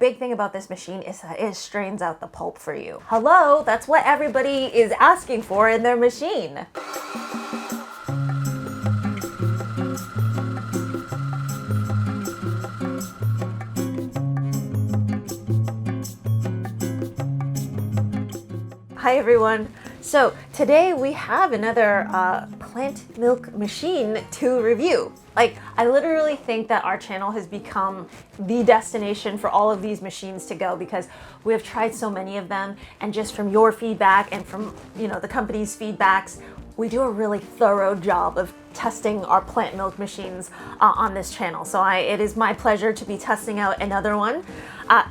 big thing about this machine is that it strains out the pulp for you. Hello, that's what everybody is asking for in their machine. Hi everyone. So today we have another plant milk machine to review. Like, I literally think that our channel has become the destination for all of these machines to go because we have tried so many of them, and just from your feedback and from, you know, the company's feedbacks, we do a really thorough job of testing our plant milk machines on this channel. So it is my pleasure to be testing out another one.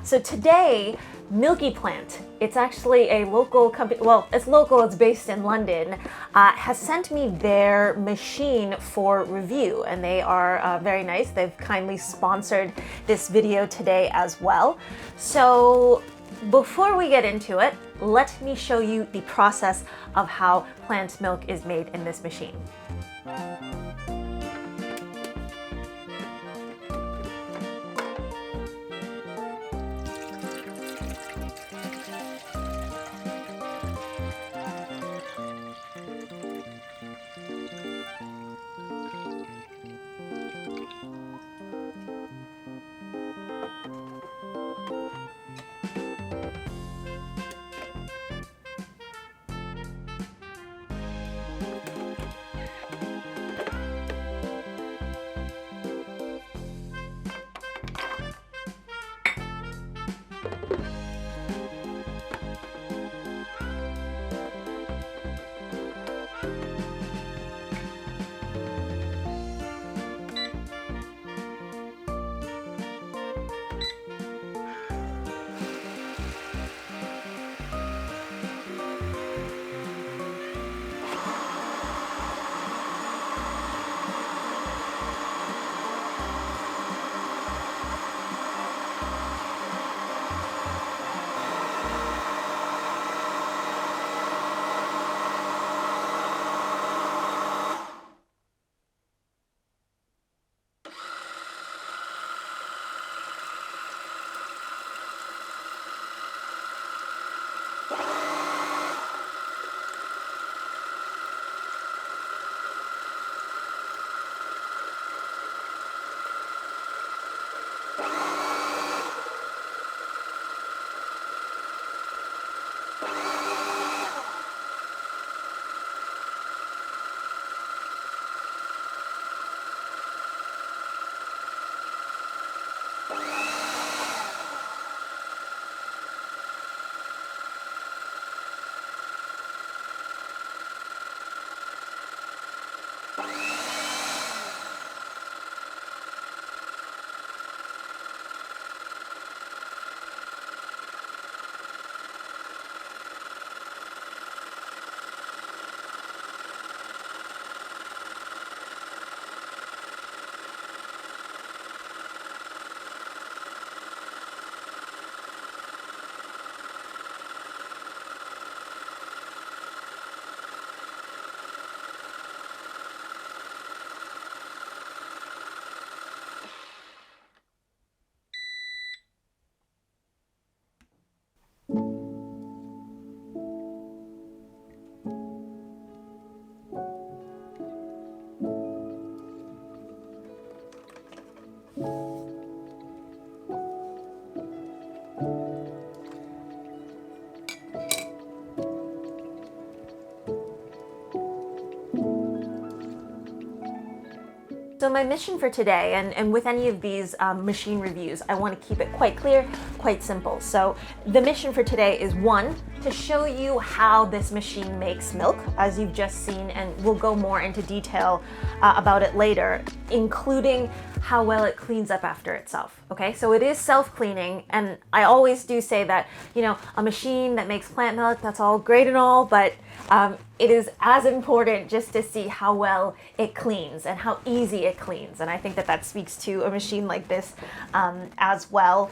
So today, Milkyplant, it's actually a local company, well, it's local, it's based in London, has sent me their machine for review, and they are very nice. They've kindly sponsored this video today as well. So before we get into it, let me show you the process of how plant milk is made in this machine. So my mission for today, and with any of these machine reviews, I want to keep it quite clear, quite simple. So the mission for today is, one, to show you how this machine makes milk, as you've just seen, and we'll go more into detail about it later, including how well it cleans up after itself, okay? So it is self-cleaning, and I always do say that, you know, a machine that makes plant milk, that's all great and all, but it is as important just to see how well it cleans and how easy it cleans, and I think that that speaks to a machine like this as well.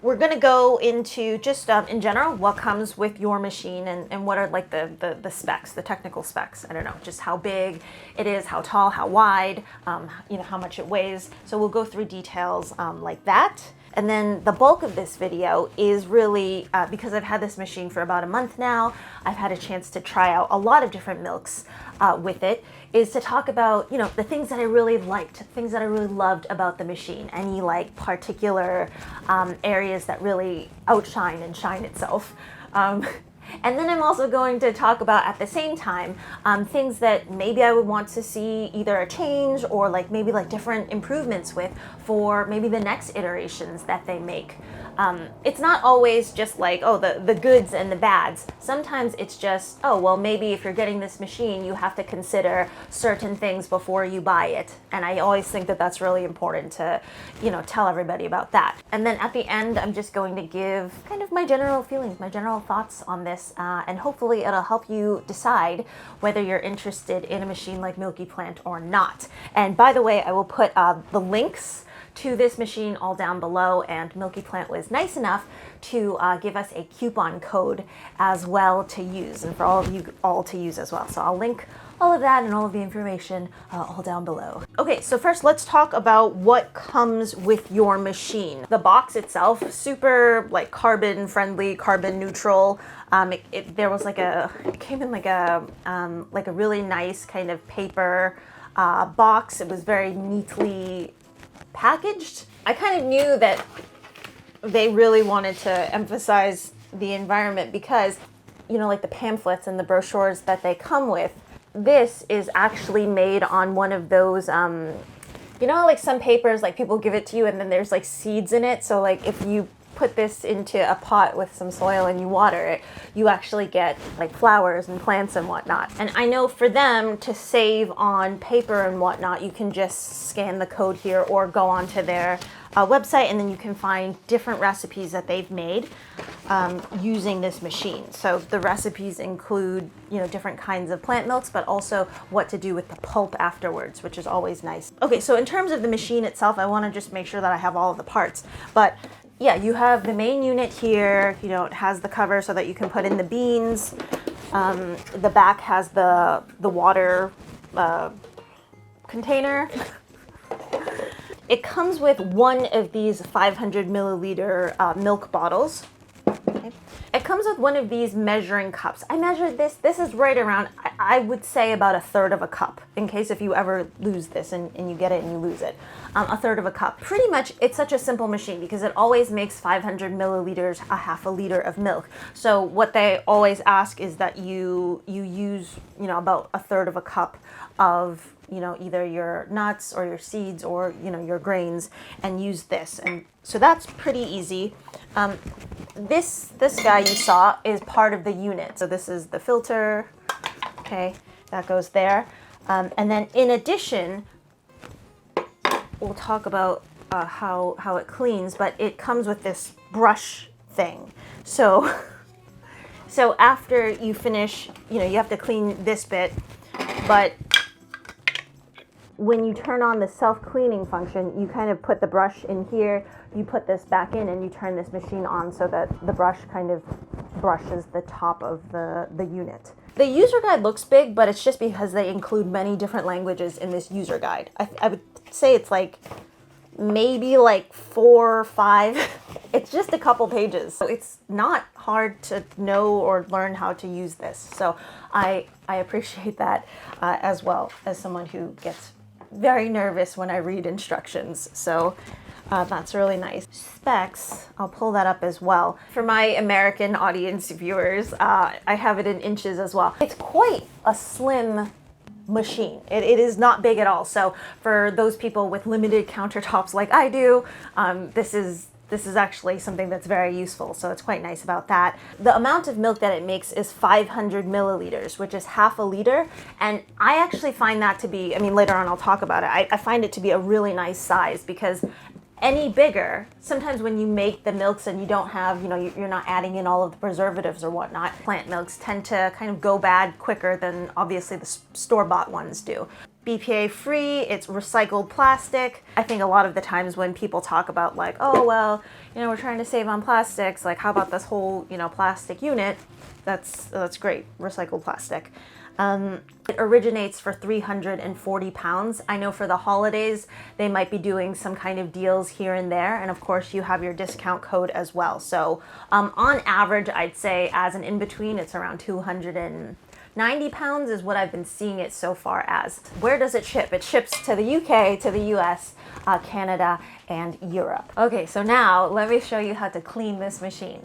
We're going to go into just in general what comes with your machine and what are like the specs, the technical specs. I don't know, just how big it is, how tall, how wide, you know, how much it weighs. So we'll go through details like that. And then the bulk of this video is really, because I've had this machine for about a month now, I've had a chance to try out a lot of different milks with it, is to talk about, you know, the things that I really liked, things that I really loved about the machine, any like particular areas that really outshine and shine itself. And then I'm also going to talk about, at the same time, things that maybe I would want to see either a change or like maybe like different improvements with for maybe the next iterations that they make. It's not always just like, oh, the goods and the bads. Sometimes it's just, oh, well, maybe if you're getting this machine, you have to consider certain things before you buy it. And I always think that that's really important to, you know, tell everybody about that. And then at the end, I'm just going to give kind of my general feelings, my general thoughts on this, and hopefully it'll help you decide whether you're interested in a machine like Milkyplant or not. And by the way, I will put the links to this machine all down below, and Milkyplant was nice enough to give us a coupon code as well to use, and for all of you all to use as well. So I'll link all of that and all of the information all down below. Okay, so first let's talk about what comes with your machine. The box itself, super like carbon friendly, carbon neutral. There was like it came in like a really nice kind of paper box. It was very neatly packaged. I kind of knew that they really wanted to emphasize the environment because, you know, like the pamphlets and the brochures that they come with, this is actually made on one of those, you know, like some papers, like people give it to you and then there's like seeds in it. So like if you put this into a pot with some soil and you water it, you actually get like flowers and plants and whatnot. And I know for them to save on paper and whatnot, you can just scan the code here or go onto their website, and then you can find different recipes that they've made using this machine. So the recipes include, you know, different kinds of plant milks, but also what to do with the pulp afterwards, which is always nice. Okay, so in terms of the machine itself, I want to just make sure that I have all of the parts. But yeah, you have the main unit here. You know, it has the cover so that you can put in the beans. The back has the water container. It comes with one of these 500 milliliter milk bottles. Okay. It comes with one of these measuring cups. I measured this. This is right around, I would say about 1/3 of a cup, in case if you ever lose this and you get it and you lose it. 1/3 of a cup. Pretty much, it's such a simple machine because it always makes 500 milliliters, a half a liter of milk. So what they always ask is that you use, you know, about 1/3 of a cup of, you know, either your nuts or your seeds or, you know, your grains, and use this. And so that's pretty easy. This guy you saw is part of the unit. So this is the filter. Okay, that goes there. And then in addition, we'll talk about how it cleans, but it comes with this brush thing. So after you finish, you know, you have to clean this bit, but when you turn on the self-cleaning function, you kind of put the brush in here, you put this back in, and you turn this machine on so that the brush kind of brushes the top of the unit. The user guide looks big, but it's just because they include many different languages in this user guide. I would say it's like maybe like 4 or 5. It's just a couple pages. So it's not hard to know or learn how to use this. So I appreciate that as well, as someone who gets very nervous when I read instructions. So that's really nice. Specs, I'll pull that up as well. For my American audience viewers, I have it in inches as well. It's quite a slim machine. It is not big at all. So for those people with limited countertops like I do, this is actually something that's very useful. So it's quite nice about that. The amount of milk that it makes is 500 milliliters, which is half a liter. And I actually find that to be, I mean, later on I'll talk about it. I find it to be a really nice size, because any bigger, sometimes when you make the milks and you don't have, you know, you're not adding in all of the preservatives or whatnot, plant milks tend to kind of go bad quicker than obviously the store-bought ones do. BPA free, it's recycled plastic. I think a lot of the times when people talk about like, oh, well, you know, we're trying to save on plastics, like how about this whole, you know, plastic unit? That's great, recycled plastic. It originates for 340 pounds. I know for the holidays, they might be doing some kind of deals here and there. And of course, you have your discount code as well. So on average, I'd say as an in-between, it's around 290 pounds is what I've been seeing it so far as. Where does it ship? It ships to the UK, to the US, Canada, and Europe. Okay, so now let me show you how to clean this machine.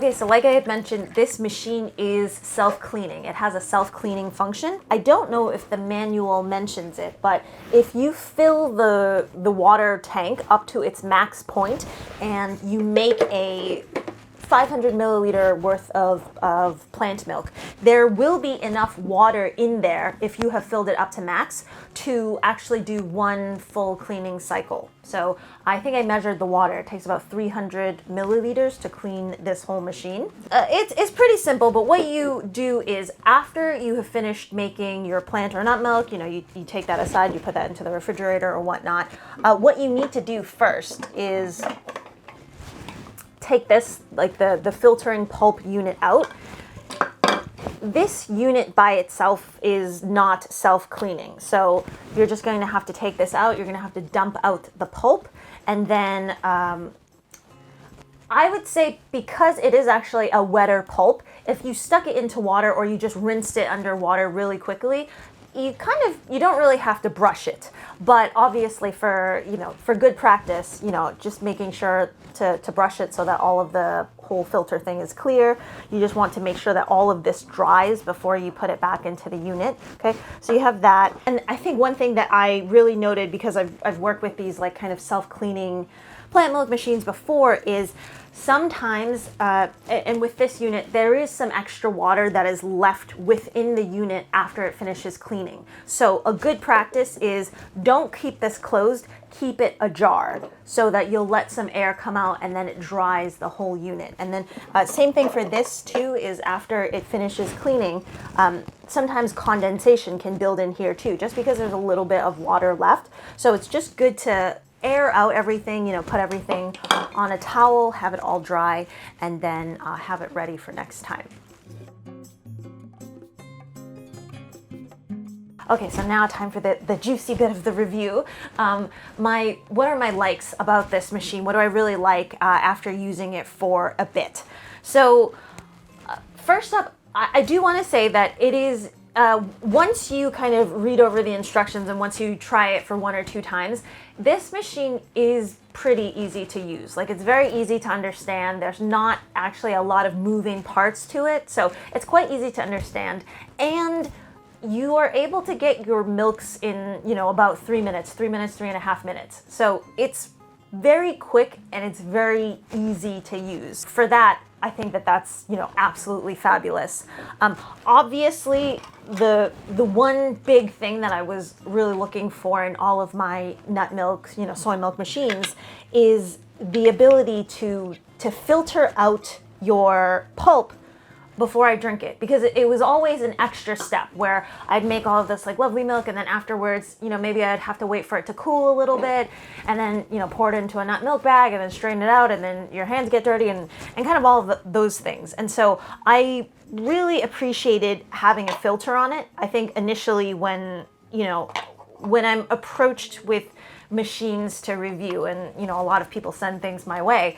Okay, so like I had mentioned, this machine is self-cleaning. It has a self-cleaning function. I don't know if the manual mentions it, but if you fill the water tank up to its max point and you make a 500 milliliter worth of plant milk, there will be enough water in there if you have filled it up to max to actually do one full cleaning cycle. So I think I measured the water. It takes about 300 milliliters to clean this whole machine. It's pretty simple, but what you do is after you have finished making your plant or nut milk, you take that aside, you put that into the refrigerator or whatnot. What you need to do first is take this, like the filtering pulp unit out. This unit by itself is not self-cleaning. So you're just going to have to take this out. You're going to have to dump out the pulp. And then I would say, because it is actually a wetter pulp, if you stuck it into water or you just rinsed it under water really quickly, you don't really have to brush it. But obviously for good practice, just making sure to brush it so that all of the whole filter thing is clear. You just want to make sure that all of this dries before you put it back into the unit. Okay, so you have that. And I think one thing that I really noted, because I've worked with these like kind of self-cleaning plant milk machines before, is sometimes, and with this unit, there is some extra water that is left within the unit after it finishes cleaning. So a good practice is don't keep this closed, keep it ajar so that you'll let some air come out and then it dries the whole unit. And then same thing for this too, is after it finishes cleaning, sometimes condensation can build in here too, just because there's a little bit of water left. So it's just good to air out everything, put everything on a towel, have it all dry, and then have it ready for next time. Okay, so now time for the juicy bit of the review. What are my likes about this machine? What do I really like after using it for a bit? So first up, I do want to say that it is, once you kind of read over the instructions and once you try it for 1 or 2 times, this machine is pretty easy to use. Like, it's very easy to understand. There's not actually a lot of moving parts to it, so it's quite easy to understand. And you are able to get your milks in, about 3 minutes, 3.5 minutes. So it's very quick and it's very easy to use. For that, I think that's, absolutely fabulous. Obviously, the one big thing that I was really looking for in all of my nut milk, soy milk machines, is the ability to filter out your pulp before I drink it, because it was always an extra step where I'd make all of this like lovely milk, and then afterwards, maybe I'd have to wait for it to cool a little bit, and then, pour it into a nut milk bag, and then strain it out, and then your hands get dirty, and kind of all of those things. And so I really appreciated having a filter on it. I think initially when I'm approached with machines to review, and, a lot of people send things my way,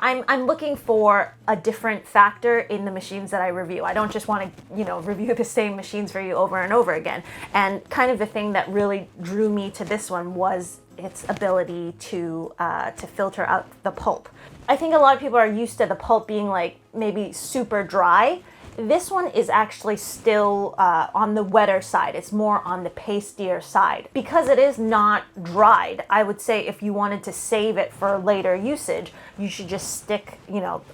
I'm looking for a different factor in the machines that I review. I don't just want to, review the same machines for you over and over again. And kind of the thing that really drew me to this one was its ability to filter out the pulp. I think a lot of people are used to the pulp being like maybe super dry. This one is actually still on the wetter side. It's more on the pastier side. Because it is not dried, I would say if you wanted to save it for later usage, you should just stick,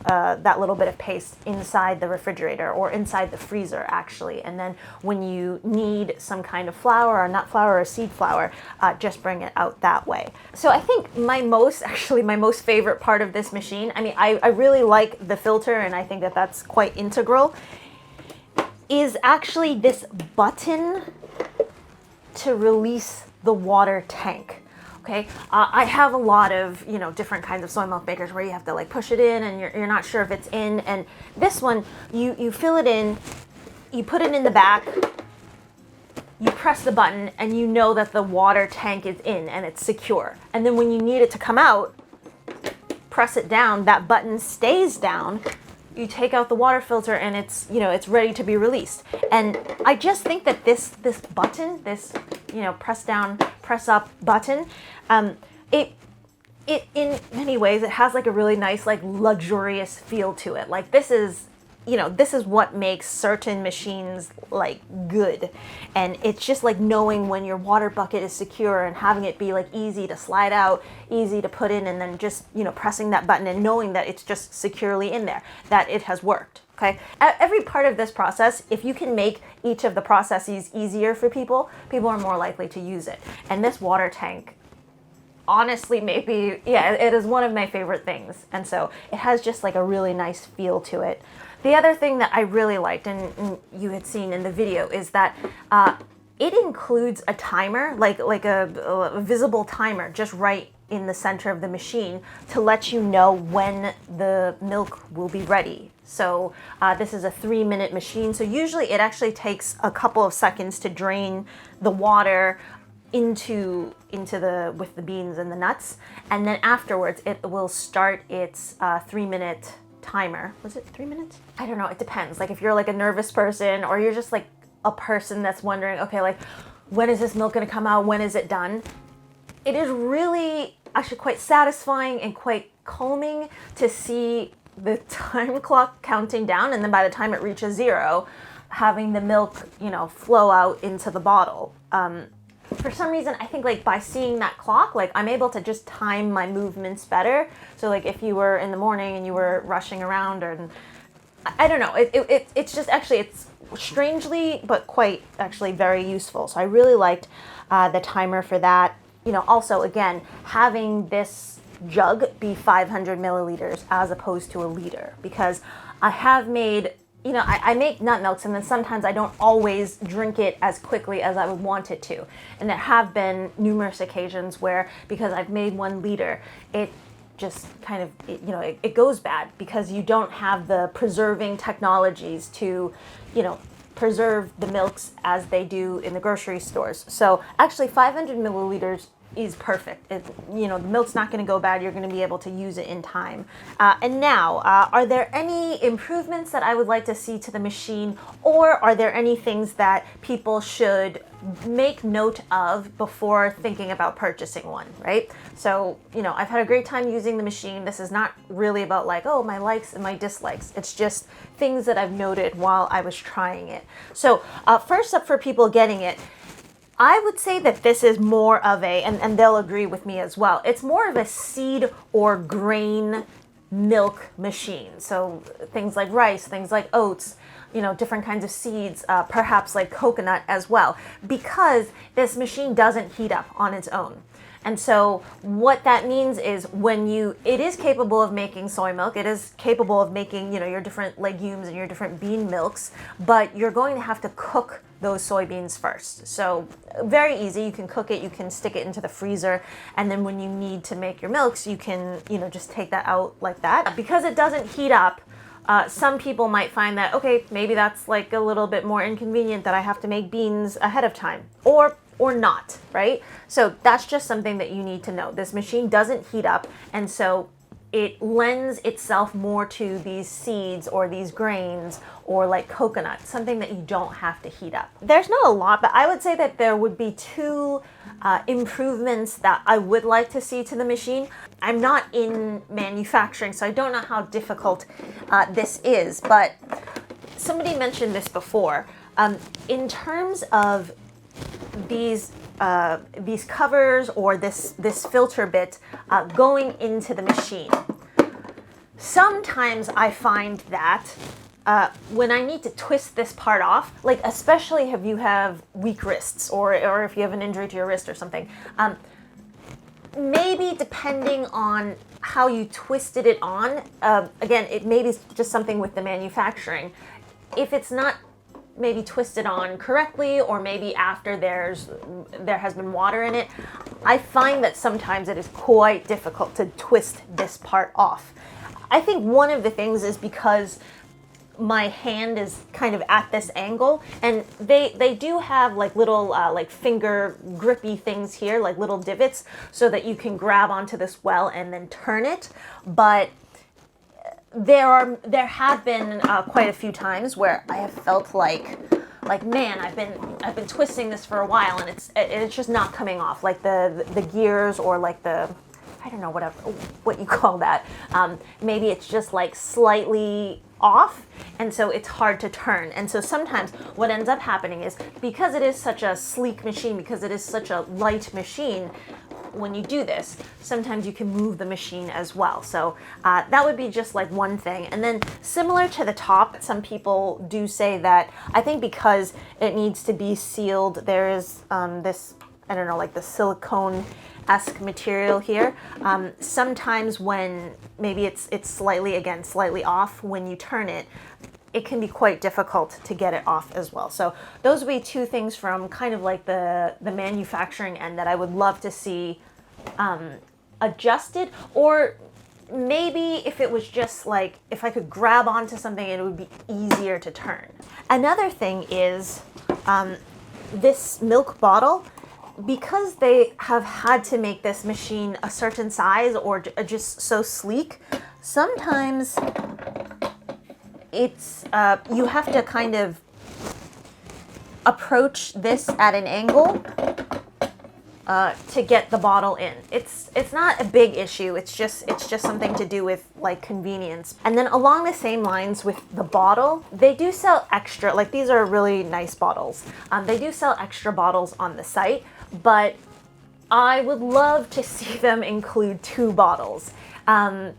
that little bit of paste inside the refrigerator or inside the freezer actually. And then when you need some kind of flour or nut flour or seed flour, just bring it out that way. So I think my most favorite part of this machine, I mean, I really like the filter and I think that that's quite integral, is actually this button to release the water tank. Okay, I have a lot of different kinds of soy milk makers where you have to like push it in and you're not sure if it's in. And this one, you fill it in, you put it in the back, you press the button, and you know that the water tank is in and it's secure. And then when you need it to come out, press it down. That button stays down. You take out the water filter and it's ready to be released. And I just think that this button, this press down, press up button, it in many ways it has like a really nice like luxurious feel to it. Like this is what makes certain machines like good. And it's just like knowing when your water bucket is secure and having it be like easy to slide out, easy to put in, and then just, pressing that button and knowing that it's just securely in there, that it has worked. Okay. At every part of this process, if you can make each of the processes easier for people are more likely to use it. And this water tank, honestly, it is one of my favorite things. And so it has just like a really nice feel to it. The other thing that I really liked, and you had seen in the video, is that it includes a timer, like a visible timer, just right in the center of the machine to let you know when the milk will be ready. So this is a 3-minute machine. So usually it actually takes a couple of seconds to drain the water into with the beans and the nuts, and then afterwards it will start its 3-minute timer. Was it 3 minutes? I don't know. It depends. Like if you're like a nervous person or you're just like a person that's wondering, okay, like when is this milk going to come out? When is it done? It is really actually quite satisfying and quite calming to see the time clock counting down, and then by the time it reaches 0, having the milk, flow out into the bottle. For some reason, I think like by seeing that clock, like I'm able to just time my movements better. So like if you were in the morning and you were rushing around, or I don't know, it's just actually, it's strangely but quite actually very useful. So I really liked the timer for that. Also again, having this jug be 500 milliliters as opposed to a liter, because I have made I make nut milks and then sometimes I don't always drink it as quickly as I would want it to. And there have been numerous occasions where, because I've made 1 liter, it just kind of, it goes bad because you don't have the preserving technologies to, preserve the milks as they do in the grocery stores. So actually 500 milliliters is perfect. The milk's not going to go bad. You're going to be able to use it in time. And now, are there any improvements that I would like to see to the machine, or are there any things that people should make note of before thinking about purchasing one, right? So, I've had a great time using the machine. This is not really about like, oh, my likes and my dislikes. It's just things that I've noted while I was trying it. So, first up for people getting it, I would say that this is more of and they'll agree with me as well, it's more of a seed or grain milk machine. So things like rice, things like oats, different kinds of seeds, perhaps like coconut as well, because this machine doesn't heat up on its own. And so what that means is it is capable of making soy milk, it is capable of making, your different legumes and your different bean milks, but you're going to have to cook those soybeans first. So very easy, you can cook it, you can stick it into the freezer, and then when you need to make your milks, you can, just take that out like that. Because it doesn't heat up, some people might find that, okay, maybe that's like a little bit more inconvenient that I have to make beans ahead of time, or not, right? So that's just something that you need to know. This machine doesn't heat up, and so it lends itself more to these seeds or these grains or like coconut, something that you don't have to heat up. There's not a lot, but I would say that there would be two improvements that I would like to see to the machine. I'm not in manufacturing, so I don't know how difficult this is, but somebody mentioned this before. In terms of these covers or this filter bit going into the machine, sometimes I find that when I need to twist this part off, like especially if you have weak wrists or if you have an injury to your wrist or something, maybe depending on how you twisted it on, again, it maybe is just something with the manufacturing. If it's not maybe twisted on correctly, or maybe after there has been water in it, I find that sometimes it is quite difficult to twist this part off. I think one of the things is because my hand is kind of at this angle, and they do have like little like finger grippy things here, like little divots, so that you can grab onto this well and then turn it. But there have been quite a few times where I have felt like man, I've been twisting this for a while and it's just not coming off, like the gears or like the, I don't know what you call that. Maybe it's just like slightly off, and so it's hard to turn. And so sometimes what ends up happening is, because it is such a sleek machine, because it is such a light machine, when you do this, sometimes you can move the machine as well. So that would be just like one thing. And then similar to the top, some people do say that, I think because it needs to be sealed, there is this, I don't know, like the silicone-esque material here. Sometimes when maybe it's slightly off, when you turn it, it can be quite difficult to get it off as well. So those would be two things from kind of like the manufacturing end that I would love to see adjusted, or maybe if it was just like, if I could grab onto something, it would be easier to turn. Another thing is this milk bottle, because they have had to make this machine a certain size or just so sleek, sometimes it's you have to kind of approach this at an angle to get the bottle in. It's not a big issue. It's just something to do with like convenience. And then along the same lines with the bottle, they do sell extra, like these are really nice bottles. They do sell extra bottles on the site, but I would love to see them include 2 bottles. And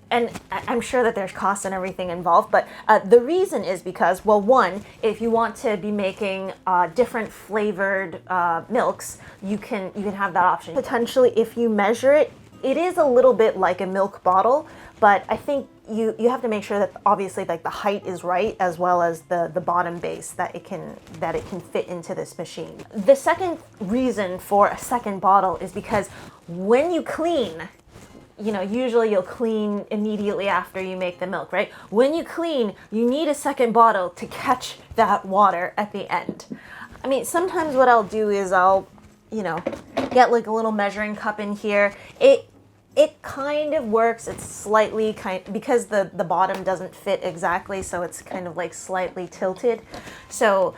I'm sure that there's costs and everything involved, but the reason is because, well, one, if you want to be making different flavored milks, you can have that option. Potentially, if you measure it, it is a little bit like a milk bottle, but I think you have to make sure that obviously like the height is right, as well as the bottom base, that it can fit into this machine. The second reason for a second bottle is because when you clean, you know, usually you'll clean immediately after you make the milk, right? When you clean, you need a second bottle to catch that water at the end. I mean, sometimes what I'll do is I'll, you know, get like a little measuring cup in here. It kind of works. It's slightly because the bottom doesn't fit exactly, so it's kind of like slightly tilted. So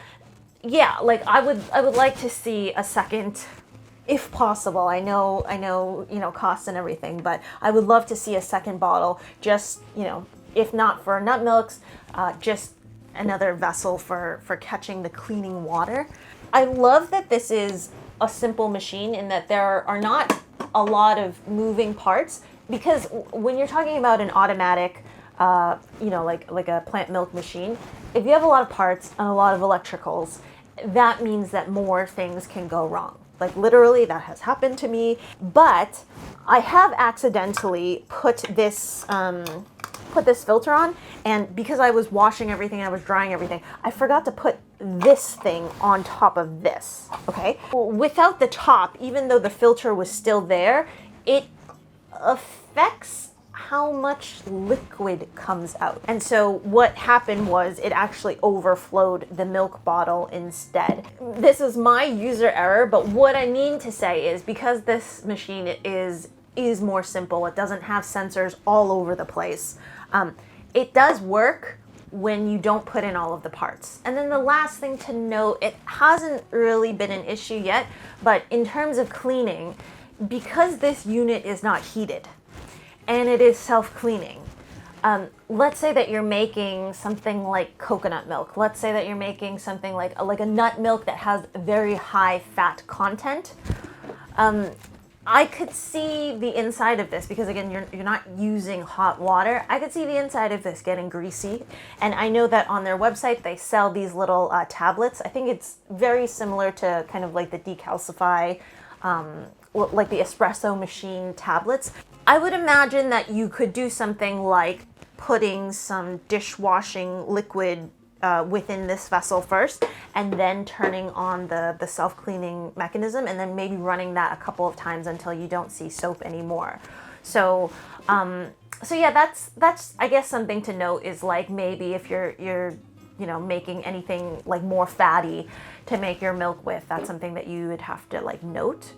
yeah, like I would like to see a second, if possible. I know, you know, costs and everything, but I would love to see a second bottle, just, you know, if not for nut milks, just another vessel for catching the cleaning water. I love that this is a simple machine in that there are not a lot of moving parts, because when you're talking about an automatic, you know, like a plant milk machine, if you have a lot of parts and a lot of electricals, that means that more things can go wrong. Like literally that has happened to me, but I have accidentally put this filter on, and because I was washing everything, I was drying everything, I forgot to put this thing on top of this, okay? Without the top, even though the filter was still there, it affects how much liquid comes out. And so what happened was it actually overflowed the milk bottle instead. This is my user error, but what I mean to say is, because this machine is is more simple. It doesn't have sensors all over the place. It does work when you don't put in all of the parts. And then the last thing to note, it hasn't really been an issue yet, but in terms of cleaning, because this unit is not heated and it is self-cleaning, let's say that you're making something like coconut milk. Let's say that you're making something like a nut milk that has very high fat content. I could see the inside of this, because again, you're not using hot water. I could see the inside of this getting greasy. And I know that on their website, they sell these little tablets. I think it's very similar to kind of like the decalcify, like the espresso machine tablets. I would imagine that you could do something like putting some dishwashing liquid within this vessel first, and then turning on the self-cleaning mechanism, and then maybe running that a couple of times until you don't see soap anymore. So yeah, that's I guess something to note, is like maybe if you're making anything like more fatty to make your milk with, that's something that you would have to like note.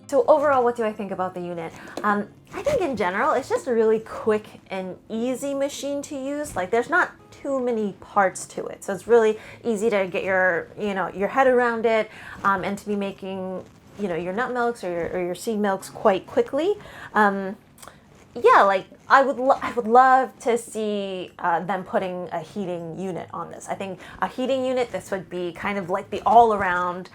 So overall, what do I think about the unit? I think in general, it's just a really quick and easy machine to use. Like, there's not too many parts to it, so it's really easy to get your head around it, and to be making your nut milks or your seed milks quite quickly. Yeah, like I would love to see them putting a heating unit on this. I think a heating unit, this would be kind of like the all-around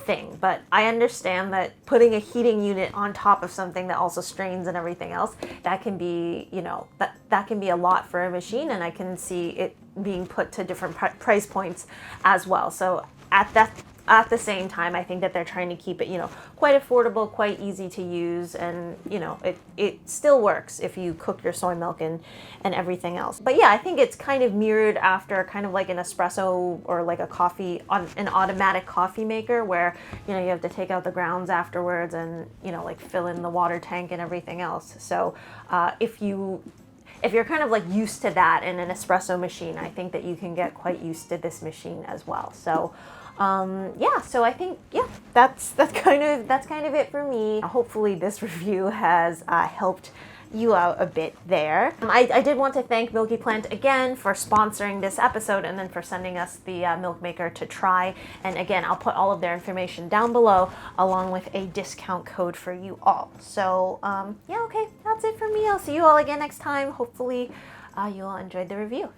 thing. But I understand that putting a heating unit on top of something that also strains and everything else, that can be, that can be a lot for a machine, and I can see it being put to different price points as well. So at the same time, I think that they're trying to keep it, quite affordable, quite easy to use, and it still works if you cook your soy milk and everything else. But yeah, I think it's kind of mirrored after kind of like an espresso or like an automatic coffee maker, where you have to take out the grounds afterwards and like fill in the water tank and everything else. So if you're kind of like used to that in an espresso machine, I think that you can get quite used to this machine as well. So yeah, so I think, yeah, that's kind of it for me. Hopefully this review has helped you out a bit there. I did want to thank Milkyplant again for sponsoring this episode, and then for sending us the milk maker to try. And again, I'll put all of their information down below, along with a discount code for you all. So yeah, okay, that's it for me. I'll see you all again next time. Hopefully you all enjoyed the review.